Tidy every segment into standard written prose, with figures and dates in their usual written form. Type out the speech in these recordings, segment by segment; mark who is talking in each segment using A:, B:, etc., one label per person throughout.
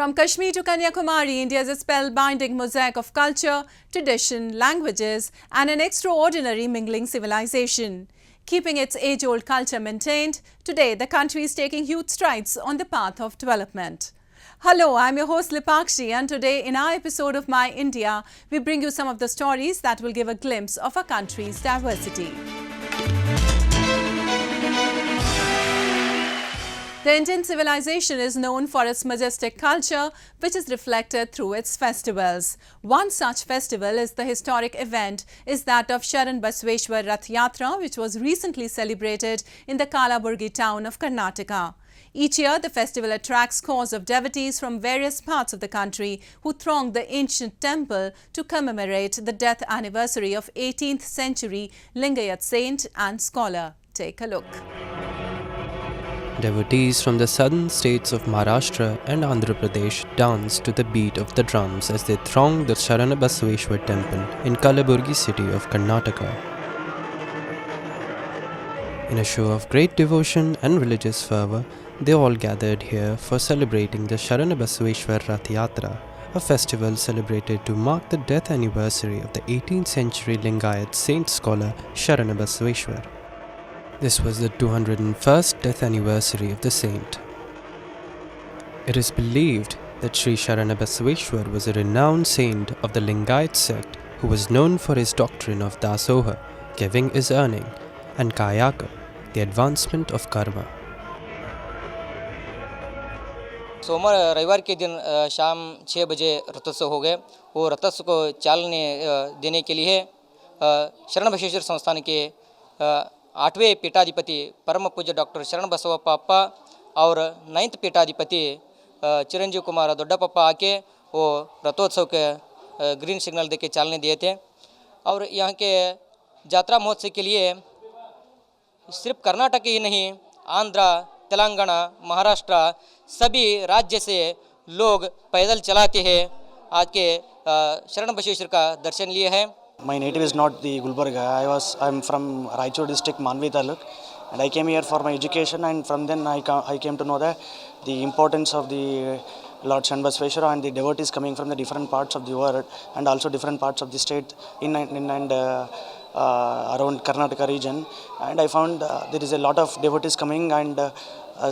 A: From Kashmir to Kanyakumari, India is a spellbinding mosaic of culture, tradition, languages, and an extraordinary mingling civilization. Keeping its age-old culture maintained, today the country is taking huge strides on the path of development. Hello, I'm your host Lipakshi, and today in our episode of My India, we bring you some of the stories that will give a glimpse of our country's diversity. The Indian civilization is known for its majestic culture, which is reflected through its festivals. One such festival is the historic event is that of Sharan Basveshwar Rath Yatra, which was recently celebrated in the Kalaburgi town of Karnataka. Each year, the festival attracts scores of devotees from various parts of the country who throng the ancient temple to commemorate the death anniversary of 18th century Lingayat saint and scholar. Take a look.
B: Devotees from the southern states of Maharashtra and Andhra Pradesh dance to the beat of the drums as they throng the Sharana Basveshwar temple in Kalaburgi city of Karnataka. In a show of great devotion and religious fervour, they all gathered here for celebrating the Sharana Basveshwar Rath Yatra, a festival celebrated to mark the death anniversary of the 18th century Lingayat saint scholar Sharana Basveshwar. This was the 201st death anniversary of the saint. It is believed that Sri Sharana Basveshwar was a renowned saint of the Lingayat sect who was known for his doctrine of Dasoha, giving is earning, and Kayaka, the advancement of karma.
C: सोमवार रविवार के दिन शाम 6 बजे रथोत्सव हो गए। वो रथोत्सव को चालने देने के लिए शरण बसवेश्वर संस्थान के 8वें पीठाधिपति परम पूज्य डॉक्टर शरण बसवप्पा और 9th पीठाधिपति चिरंजीव कुमार दोड्डापप्पा आके वो रथोत्सव के ग्रीन सिग्नल देके चालने दिए थे। और यहाँ के यात्रा महोत्सव के लिए सिर्फ कर्नाटक ही नहीं, आंध्रा, तेलंगाना, महाराष्ट्र सभी राज्य से लोग पैदल चलाते हैं आज के शरण बसवेश्वर का दर्शन लिए हैं।
D: My native is not the Gulbarga. I'm from Raichur district, Manvi Taluk, and I came here for my education. And from then I came to know that the importance of the Lord Sharan Basveshwar and the devotees coming from the different parts of the world and also different parts of the state in and around Karnataka region. And I found there is a lot of devotees coming and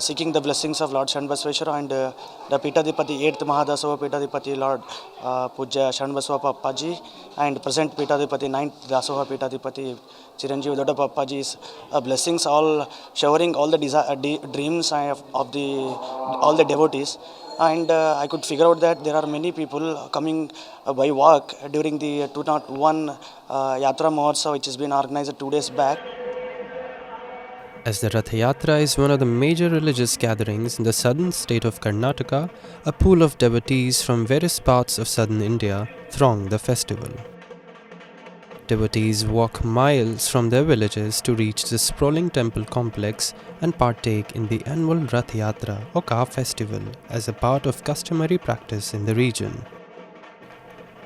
D: seeking the blessings of Lord Sharan Basveshwar and the Pithadipati, 8th Mahadasava Pithadipati Lord Puja Sharan Basvappa ji and present Pithadipati, 9th Dasova Pithadipati Chiranjeev Doddapappaji's blessings, all showering all the dreams of all the devotees. And I could figure out that there are many people coming by walk during the 201 Yatra Mahotsav, which has been organized 2 days back.
B: As the Rath Yatra is one of the major religious gatherings in the southern state of Karnataka, a pool of devotees from various parts of southern India throng the festival. Devotees walk miles from their villages to reach the sprawling temple complex and partake in the annual Rath Yatra or car festival as a part of customary practice in the region.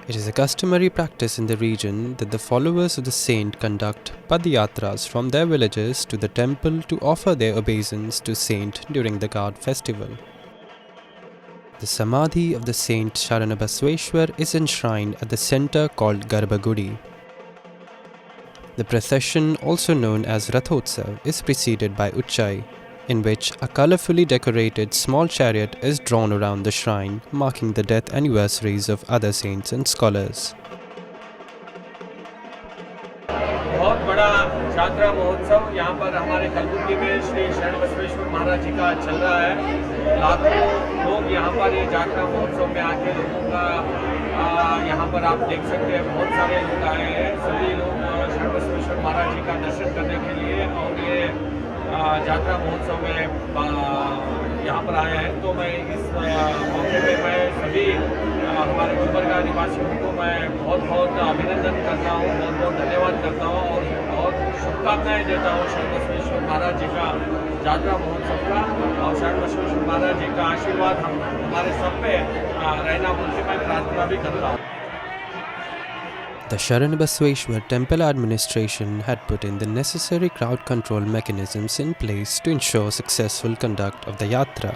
B: It is a customary practice in the region that the followers of the saint conduct padayatras from their villages to the temple to offer their obeisance to saint during the Gard festival. The Samadhi of the saint Sharana Basveshwar is enshrined at the center called Garbhagudi. The procession, also known as Rathotsav, is preceded by Uchchai, in which a colourfully decorated small chariot is drawn around the shrine, marking the death anniversaries of other saints and scholars.
E: बहुत बड़ा यात्रा महोत्सव यहाँ पर हमारे कलबुर्गी में श्री शरण बसवेश्वर महाराज जी का चल रहा है। लाखों लोग यहाँ पर ये यात्रा महोत्सव में आके लोगों का यहाँ पर आप देख सकते हैं बहुत सारे लोग आए हैं। सभी लोग शरण बसवेश्वर महाराज जी का दर्शन करने के लिए और ये यात्रा महोत्सव में यहाँ पर आया है। तो मैं इस मौके पे मैं सभी हमारे गुलबर्गा निवासियों को मैं बहुत बहुत अभिनंदन करता हूँ, बहुत बहुत धन्यवाद करता हूँ और बहुत शुभकामनाएं देता हूँ शरण बसवेश्वर महाराज जी का यात्रा महोत्सव का। और शरण बसवेश्वर महाराज जी का आशीर्वाद हमारे सब पे रहना उनसे मैं प्रार्थना भी करता हूँ।
B: The Sharana Basveshwar temple administration had put in the necessary crowd control mechanisms in place to ensure successful conduct of the yatra.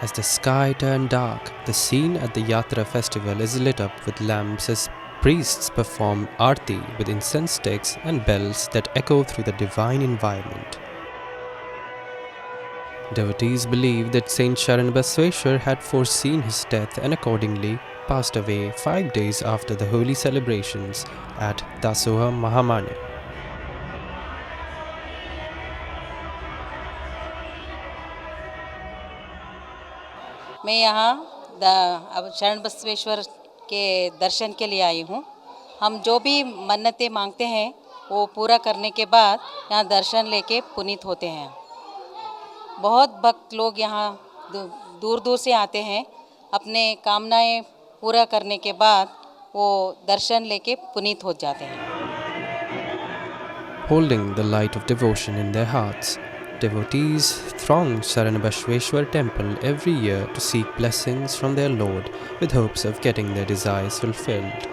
B: As the sky turned dark, the scene at the Yatra festival is lit up with lamps as priests perform arti with incense sticks and bells that echo through the divine environment. Devotees believe that Saint Sharan Basweshwar had foreseen his death and accordingly passed away 5 days after the holy celebrations at Dasoha Mahamanya.
F: मैं यहाँ अब शरण बसवेश्वर के दर्शन के लिए आई हूँ। हम जो भी मन्नतें मांगते हैं वो पूरा करने के बाद यहाँ दर्शन लेके पुनीत होते हैं। बहुत भक्त लोग यहाँ दूर दूर से आते हैं, अपने कामनाएं पूरा करने के बाद वो दर्शन लेके पुनीत हो जाते हैं।
B: Holding the light of devotion in their hearts, devotees throng Sharanabashweshwar temple every year to seek blessings from their Lord with hopes of getting their desires fulfilled.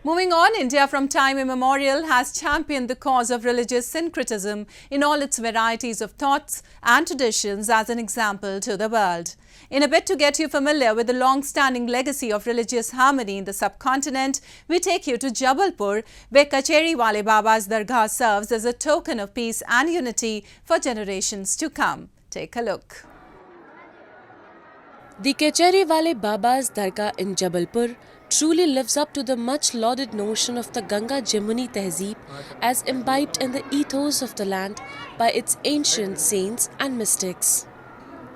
A: Moving on, India from time immemorial has championed the cause of religious syncretism in all its varieties of thoughts and traditions as an example to the world. In a bid to get you familiar with the long-standing legacy of religious harmony in the subcontinent, we take you to Jabalpur, where Kacheri Wale Baba's Dargah serves as a token of peace and unity for generations to come. Take a look.
G: The Kacheri Wale Baba's Dargah in Jabalpur truly lives up to the much-lauded notion of the Ganga-Jamuni Tehzeeb as imbibed in the ethos of the land by its ancient saints and mystics.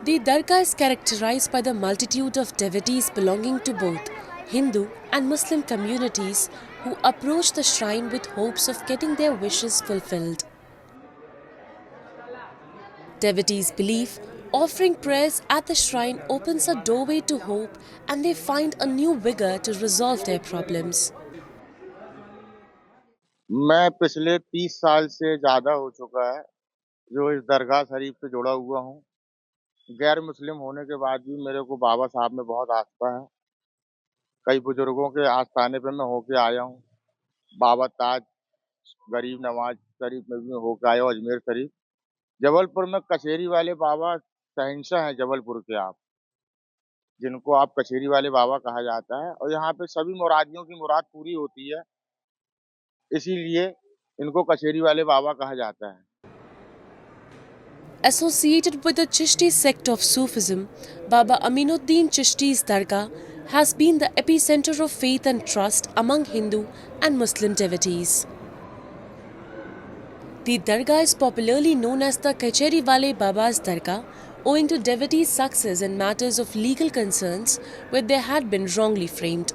G: The Dargah is characterized by the multitude of devotees belonging to both Hindu and Muslim communities who approach the shrine with hopes of getting their wishes fulfilled. Devotees believe offering prayers at the shrine opens a doorway to hope and they find a new vigor to resolve their problems.
H: मैं पिछले 30 साल से ज़्यादा हो चुका है जो इस दरगाह शरीफ से जुड़ा हुआ हूँ। गैर मुस्लिम होने के बाद भी मेरे को बाबा साहब में बहुत आस्था है। कई बुजुर्गों के आस्थाने पे मैं होके आया हूँ। बाबा ताज गरीब नवाज शरीफ में भी होके आया हूँ, अजमेर शरीफ। जबलपुर में कचेरी वाले बाबा शहंशाह हैं जबलपुर के, आप जिनको आप कचेरी वाले बाबा कहा जाता है, और यहाँ पे सभी मुरादियों की मुराद पूरी होती है, इसीलिए इनको कचेरी वाले बाबा कहा जाता है।
G: Associated with the Chishti sect of Sufism, Baba Aminuddin Chishti's Dargah has been the epicenter of faith and trust among Hindu and Muslim devotees. The Dargah is popularly known as the Kacheri Wale Baba's Dargah, owing to devotees' success in matters of legal concerns where they had been wrongly framed.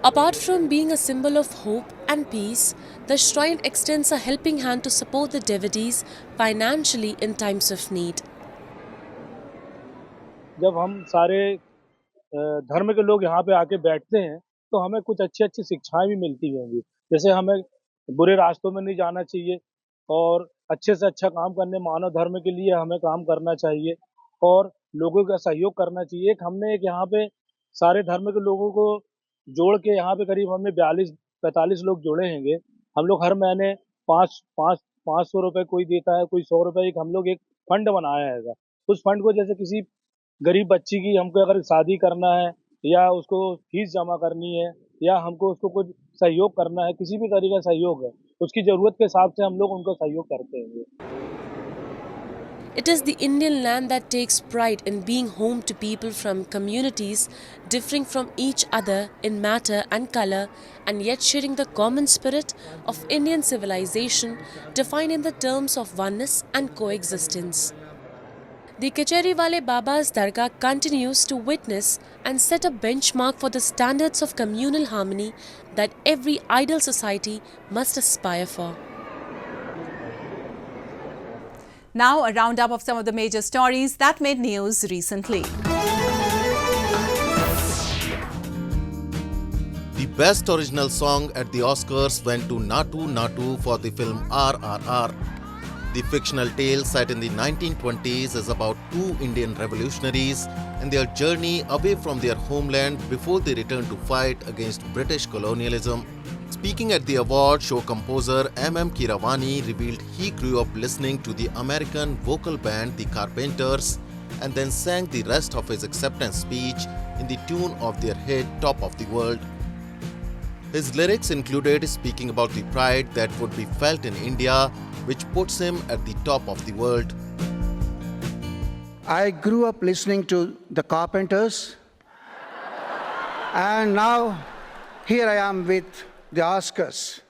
G: Apart from being a symbol of hope and peace, the shrine extends a helping hand to support the devotees financially in times of need.
I: जब हम सारे धर्म के लोग यहाँ पे आके बैठते हैं तो हमें कुछ अच्छी शिक्षाएं भी मिलती होंगी, जैसे हमें बुरे रास्तों में नहीं जाना चाहिए और अच्छे से अच्छा काम करने, मानव धर्म के लिए हमें काम करना चाहिए और लोगों का सहयोग करना चाहिए। एक यहाँ पे सारे धर्म के लोगों को जोड़ के यहाँ पे करीब हमने 42-45 लोग जोड़े हैंगे। हम लोग हर महीने 500 रुपए कोई देता है, कोई 100 रुपए, हम लोग एक फंड बनाया है। उस फंड को जैसे किसी गरीब बच्ची की हमको अगर शादी करना है या उसको फीस जमा करनी है या हमको उसको कुछ सहयोग करना है, किसी भी तरीके का सहयोग है, उसकी जरूरत के हिसाब से हम लोग उनको सहयोग करते हैं।
G: It is the Indian land that takes pride in being home to people from communities differing from each other in matter and color and yet sharing the common spirit of Indian civilization defined in the terms of oneness and coexistence. The Kacheri Wale Baba's Dargah continues to witness and set a benchmark for the standards of communal harmony that every ideal society must aspire for.
A: Now, a roundup of some of the major stories that made news recently.
J: The best original song at the Oscars went to Naatu Naatu for the film RRR. The fictional tale set in the 1920s is about two Indian revolutionaries and their journey away from their homeland before they return to fight against British colonialism. Speaking at the award show, composer M.M. Keeravani revealed he grew up listening to the American vocal band The Carpenters and then sang the rest of his acceptance speech in the tune of their hit Top of the World. His lyrics included speaking about the pride that would be felt in India, which puts him at the top of the world.
K: I grew up listening to the Carpenters, and now here I am with the Oscars.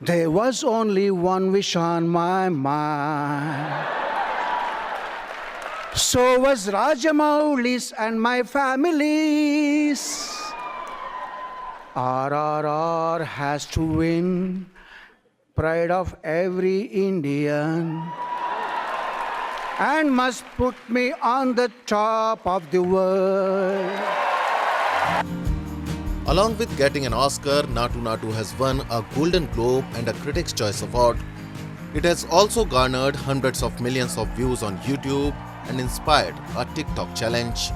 K: There was only one wish on my mind. So was Rajamouli's and my family's. RRR has to win, pride of every Indian, and must put me on the top of the world.
J: Along with getting an Oscar, Naatu Naatu has won a Golden Globe and a Critics' Choice Award. It has also garnered hundreds of millions of views on YouTube and inspired a TikTok challenge.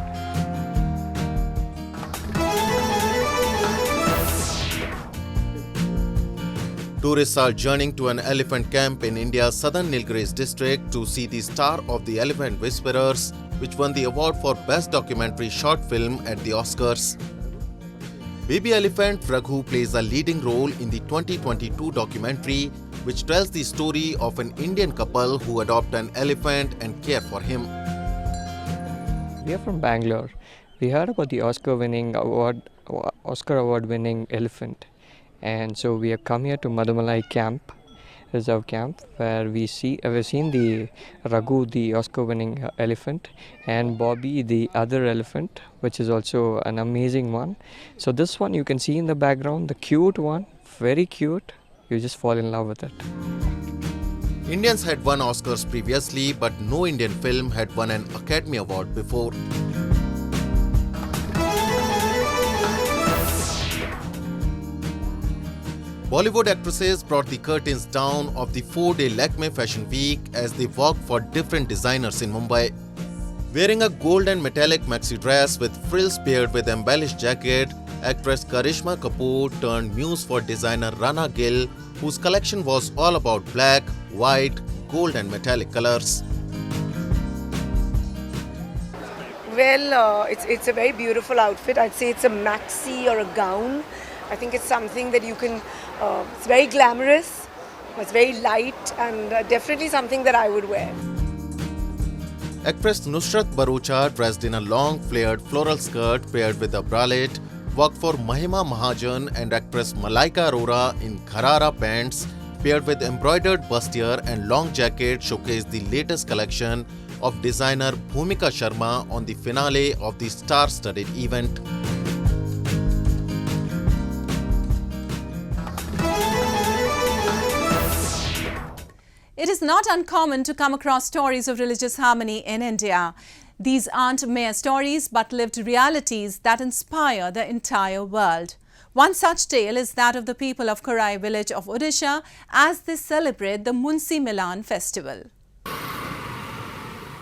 J: Tourists are journeying to an elephant camp in India's southern Nilgiris district to see the star of the Elephant Whisperpers, which won the award for Best Documentary Short Film at the Oscars. Baby elephant Raghu plays a leading role in the 2022 documentary, which tells the story of an Indian couple who adopt an elephant and care for him.
L: We are from Bangalore. We heard about the Oscar award-winning elephant, and so we have come here to Madumalai Camp, Reserve Camp, where we've seen the Raghu, the Oscar-winning elephant, and Bobby, the other elephant, which is also an amazing one. So this one you can see in the background, the cute one, very cute. You just fall in love with it.
J: Indians had won Oscars previously, but no Indian film had won an Academy Award before. Bollywood actresses brought the curtains down of the 4-day Laken Fashion Week as they walked for different designers in Mumbai. Wearing a gold and metallic maxi dress with frills paired with embellished jacket, actress Karishma Kapoor turned muse for designer Rana Gill, whose collection was all about black, white, gold and metallic colors.
M: Well, it's a very beautiful outfit. I'd say it's a maxi or a gown. I think it's something that you can, it's very glamorous, it's very light, and definitely something that I would wear.
J: Actress Nusrat Bharucha, dressed in a long flared floral skirt paired with a bralette, worked for Mahima Mahajan, and actress Malaika Arora in Gharara pants paired with embroidered bustier and long jacket showcased the latest collection of designer Bhumika Sharma on the finale of the star-studded event.
A: It is not uncommon to come across stories of religious harmony in India. These aren't mere stories but lived realities that inspire the entire world. One such tale is that of the people of Korai village of Odisha as they celebrate the Munsi Milan festival.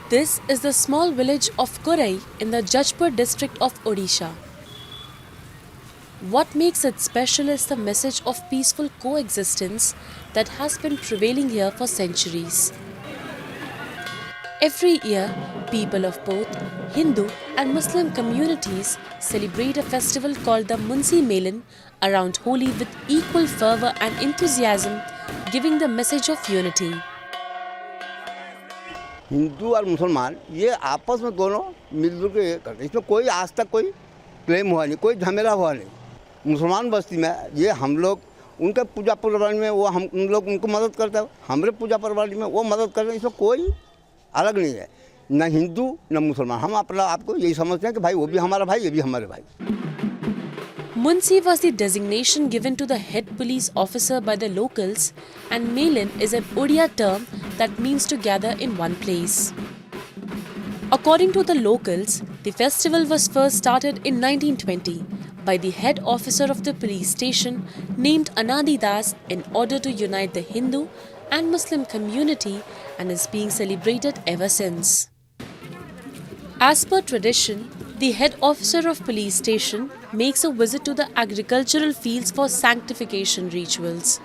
G: This is the small village of Korai in the Jajpur district of Odisha. What makes it special is the message of peaceful coexistence that has been prevailing here for centuries. Every year, people of both Hindu and Muslim communities celebrate a festival called the Munsi Milan around Holi with equal fervour and enthusiasm, giving the message of unity.
N: Hindu और मुसलमान ये आपस में दोनों मिलजुल के करते हैं, इसमें कोई आज तक कोई क्लेम हुआ नहीं, कोई झमेला हुआ नहीं। मुसलमान बस्ती में ये हम लोग उनके पूजा परवानी में वो हम उन लोग उनको मदद करते हैं, हमारे पूजा परवानी में वो मदद करते हैं, इसमें कोई अलग नहीं है, न हिंदू न मुसलमान। हम अपना आपको यही समझते हैं कि भाई वो भी हमारा भाई, ये भी हमारे भाई।
G: Munsi was the designation given to the head police officer by the locals, and Milan is an Odia term that means to gather in one place. According to the locals, the festival was first started in 1920 by the head officer of the police station named Anadi Das in order to unite the Hindu and Muslim community, and is being celebrated ever since. As per tradition, The head officer of police station makes a visit to the agricultural fields for sanctification rituals,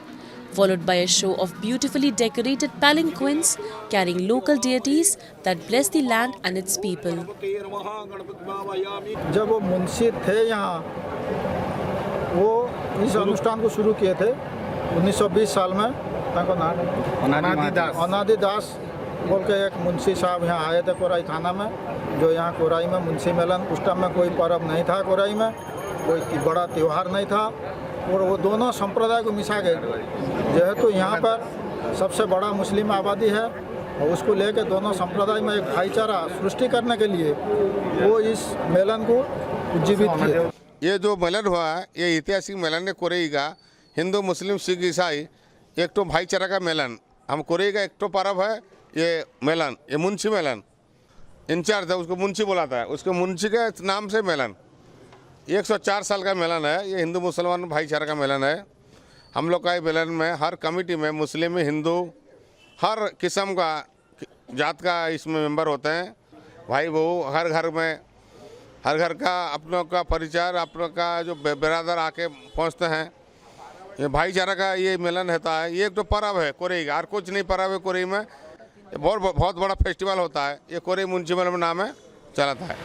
G: followed by a show of beautifully decorated palanquins carrying local deities that bless the land and its people.
O: जब वो मुंशी थे यहाँ, वो इस अनुष्ठान को शुरू किए थे 1920 साल में। अनादि दास बोल के एक मुंशी साहब यहाँ आए थे कोराई थाना में, जो यहाँ कोराई में मुंशी मेलन, उस टाइम में कोई पर्व नहीं था, कोराई में कोई बड़ा त्यौहार नहीं था, और वो दोनों संप्रदाय को मिसा गए। जेहेतु यहाँ पर सबसे बड़ा मुस्लिम आबादी है और उसको लेकर दोनों संप्रदाय में एक भाईचारा सृष्टि करने के लिए वो इस मेलन को उज्जीवित किए।
P: ये जो मेलन हुआ है, ये ऐतिहासिक मेलन है कोरेई का। हिंदू मुस्लिम सिख ईसाई एक तो भाईचारा का मेलन। हम कोरेई का एक तो पर्व है ये मेलन, ये मुंशी मेलन। इंचार्ज है उसको मुंशी बुलाता है, उसके मुंशी के नाम से मेलन। 104 साल का मेलन है, ये हिंदू मुसलमान भाईचारा का मेलन है। हम लोग का ये मेलन में हर कमेटी में मुस्लिम हिंदू हर किस्म का जात का इसमें मेंबर होते हैं। भाई बहू हर घर में, हर घर का अपनों का परिचय, अपनों का जो बिरादर आके पहुंचते हैं। ये भाईचारा का ये मेलन होता है। ये एक तो पर्व है कोरेई का, और कुछ नहीं पर्व है कोरेई में। ये बहुत बड़ा फेस्टिवल होता है। ये कोरेई मुंशी मेलन नाम है चलाता है।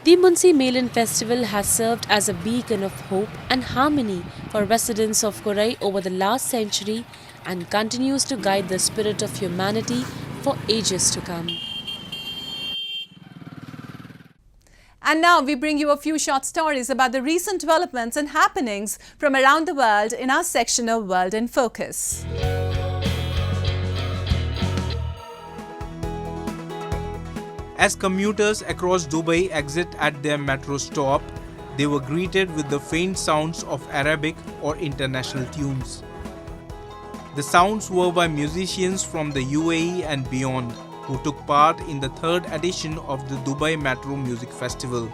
G: The Munsi Melan Festival has served as a beacon of hope and harmony for residents of Korai over the last century and continues to guide the spirit of humanity for ages to come.
A: And now we bring you a few short stories about the recent developments and happenings from around the world in our section of World in Focus.
Q: As commuters across Dubai exit at their metro stop, they were greeted with the faint sounds of Arabic or international tunes. The sounds were by musicians from the UAE and beyond, who took part in the third edition of the Dubai Metro Music Festival.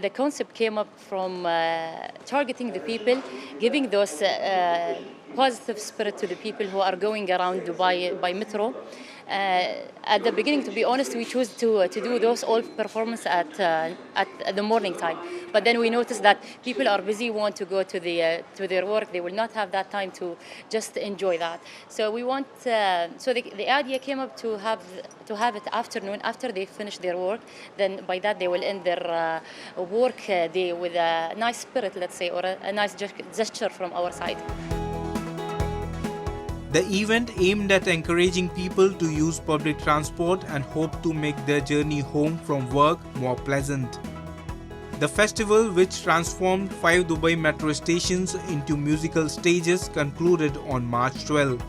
R: The concept came up from targeting the people, giving those positive spirit to the people who are going around Dubai by metro. At the beginning, to be honest, we chose to do those all performance at the morning time. But then we noticed that people are busy, want to go to their work. They will not have that time to just enjoy that. So we want. So the idea came up to have it afternoon after they finish their work. Then by that they will end their work day with a nice spirit, let's say, or a nice gesture from our side.
Q: The event aimed at encouraging people to use public transport and hope to make their journey home from work more pleasant. The festival, which transformed 5 Dubai metro stations into musical stages, concluded on March 12.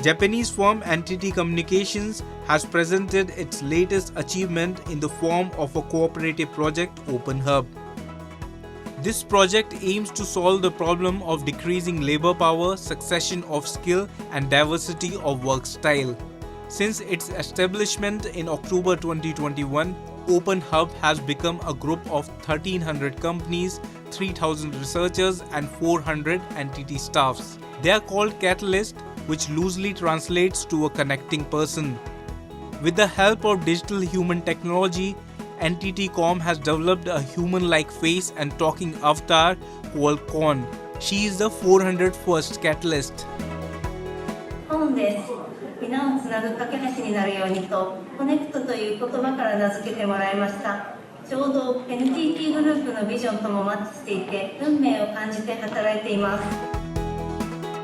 Q: Japanese firm NTT Communications has presented its latest achievement in the form of a cooperative project, Open Hub. This project aims to solve the problem of decreasing labor power, succession of skill, and diversity of work style. Since its establishment in October 2021, Open Hub has become a group of 1,300 companies, 3,000 researchers, and 400 NTT staffs. They are called Catalyst, which loosely translates to a connecting person. With the help of digital human technology, NTT Com has developed a human-like face and talking avatar called Con. She is the 401st Catalyst.
S: 本です。皆をつなぐ架け橋になるようにと、コネクトという言葉から名付けてもらいました。ちょうど NTT グループのビジョンともマッチしていて、運命を感じて働いています。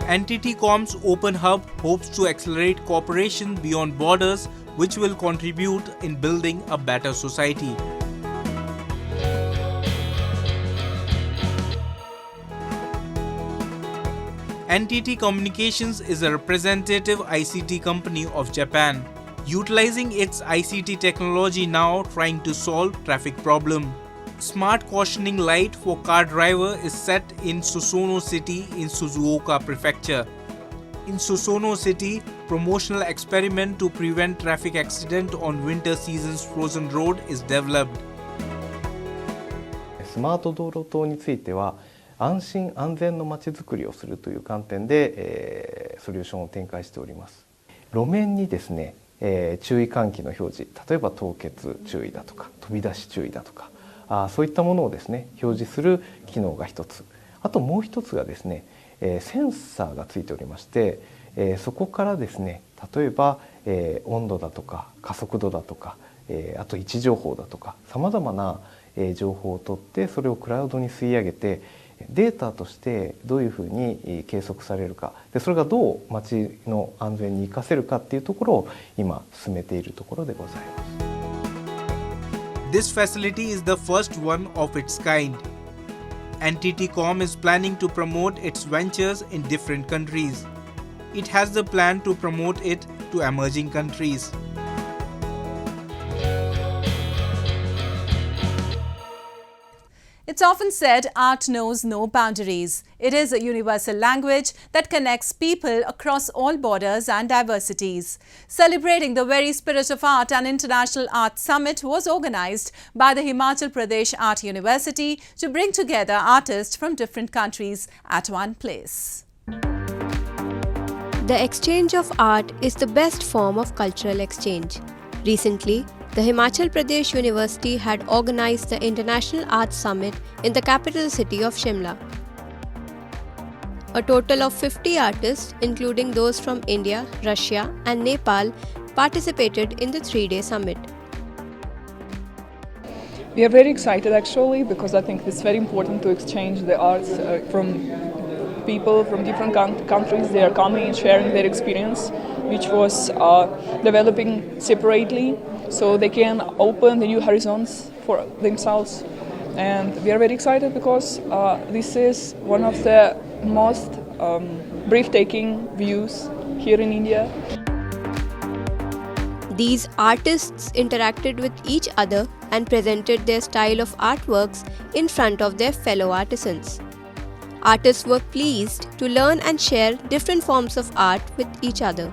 Q: NTT Com's Open Hub hopes to accelerate cooperation beyond borders, which will contribute in building a better society. NTT Communications is a representative ICT company of Japan, utilizing its ICT technology now trying to solve traffic problem. Smart cautioning light for car driver is set in Susono City in Suzuoka Prefecture. In Susono City, promotional experiment to prevent traffic accident on winter season's frozen road is developed.
T: スマート道路灯については安心安全のまちづくりをするという観点で、ソリューションを展開しております。路面にですね、注意喚起の表示、例えば凍結注意だとか飛び出し注意だとか、そういったものをですね表示する機能が一つ。あともう一つがですね、センサーがついておりまして、そこからですね例えば、温度だとか加速度だとか、あと位置情報だとかさまざまな、情報を取ってそれをクラウドに吸い上げてデータとしてどういうふうに計測されるかで、それがどう街の安全に生かせるかっていうところを今進めているところでございます。
Q: This facility is the first one of its kind. NTT-Com is planning to promote its ventures in different countries. It has the plan to promote it to emerging countries.
A: It's often said art knows no boundaries. It is a universal language that connects people across all borders and diversities. Celebrating the very spirit of art, an International Art Summit was organized by the Himachal Pradesh Art University to bring together artists from different countries at one place.
U: The exchange of art is the best form of cultural exchange. Recently, the Himachal Pradesh University had organized the International Art Summit in the capital city of Shimla. A total of 50 artists, including those from India, Russia and Nepal, participated in the 3-day summit.
V: We are very excited actually, because I think it's very important to exchange the arts from people from different countries. They are coming and sharing their experience, which was developing separately, so they can open the new horizons for themselves. And we are very excited because this is one of the most breathtaking views here in India.
U: These artists interacted with each other and presented their style of artworks in front of their fellow artisans. Artists were pleased to learn and share different forms of art with each other.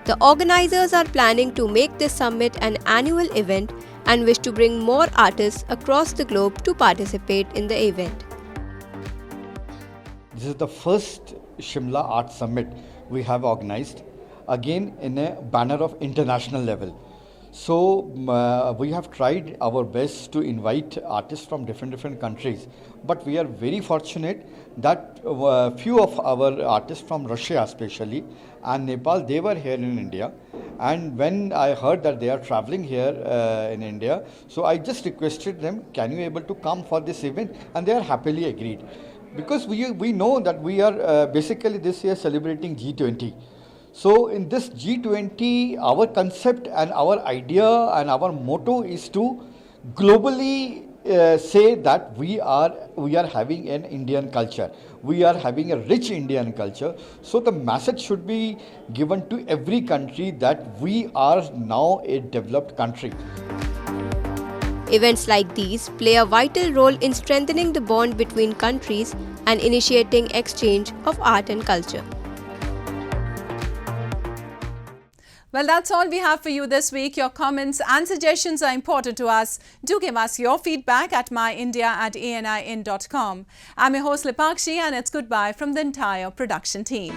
U: The organizers are planning to make this summit an annual event and wish to bring more artists across the globe to participate in the event.
W: This is the first Shimla Art Summit we have organized, again in a banner of international level. So we have tried our best to invite artists from different countries, but we are very fortunate that few of our artists from Russia especially and Nepal, they were here in India. And when I heard that they are traveling here in India, so I just requested them, can you able to come for this event? And they are happily agreed. Because we know that we are basically this year celebrating G20. So in this G20, our concept and our idea and our motto is to globally say that we are having an Indian culture. We are having a rich Indian culture. So the message should be given to every country that we are now a developed country.
U: Events like these play a vital role in strengthening the bond between countries and initiating exchange of art and culture.
A: Well, that's all we have for you this week. Your comments and suggestions are important to us. Do give us your feedback at myindia@anin.com. I'm your host Lipakshi, and it's goodbye from the entire production team.